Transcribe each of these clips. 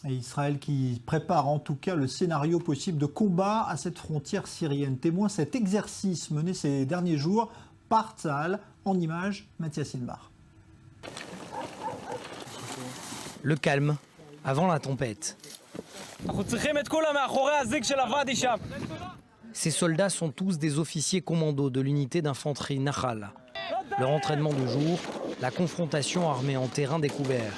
Et Israël qui prépare en tout cas le scénario possible de combat à cette frontière syrienne. Témoin cet exercice mené ces derniers jours par Tsahal, en images, Mathias Inbar. Le calme avant la tempête. Ces soldats sont tous des officiers commandos de l'unité d'infanterie Nahal. Leur entraînement de jour, la confrontation armée en terrain découvert.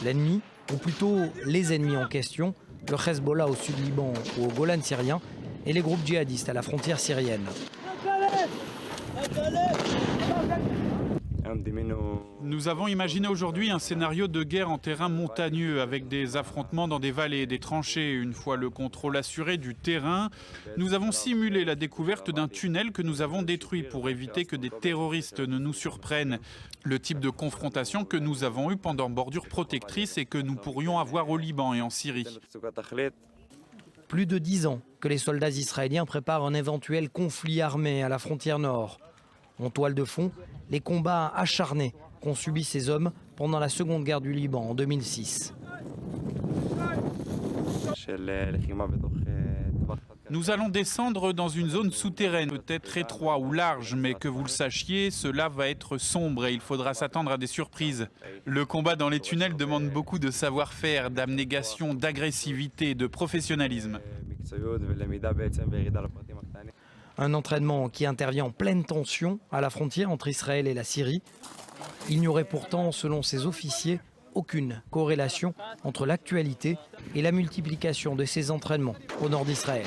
L'ennemi, ou plutôt les ennemis en question, le Hezbollah au sud Liban ou au Golan syrien, et les groupes djihadistes à la frontière syrienne. Nous avons imaginé aujourd'hui un scénario de guerre en terrain montagneux avec des affrontements dans des vallées, des tranchées. Une fois le contrôle assuré du terrain, nous avons simulé la découverte d'un tunnel que nous avons détruit pour éviter que des terroristes ne nous surprennent. Le type de confrontation que nous avons eu pendant bordure protectrice et que nous pourrions avoir au Liban et en Syrie. Plus de 10 ans que les soldats israéliens préparent un éventuel conflit armé à la frontière nord. En toile de fond, les combats acharnés qu'ont subis ces hommes pendant la Seconde Guerre du Liban en 2006. Nous allons descendre dans une zone souterraine, peut-être étroite ou large, mais que vous le sachiez, cela va être sombre et il faudra s'attendre à des surprises. Le combat dans les tunnels demande beaucoup de savoir-faire, d'abnégation, d'agressivité, de professionnalisme. Un entraînement qui intervient en pleine tension à la frontière entre Israël et la Syrie. Il n'y aurait pourtant, selon ces officiers, aucune corrélation entre l'actualité et la multiplication de ces entraînements au nord d'Israël.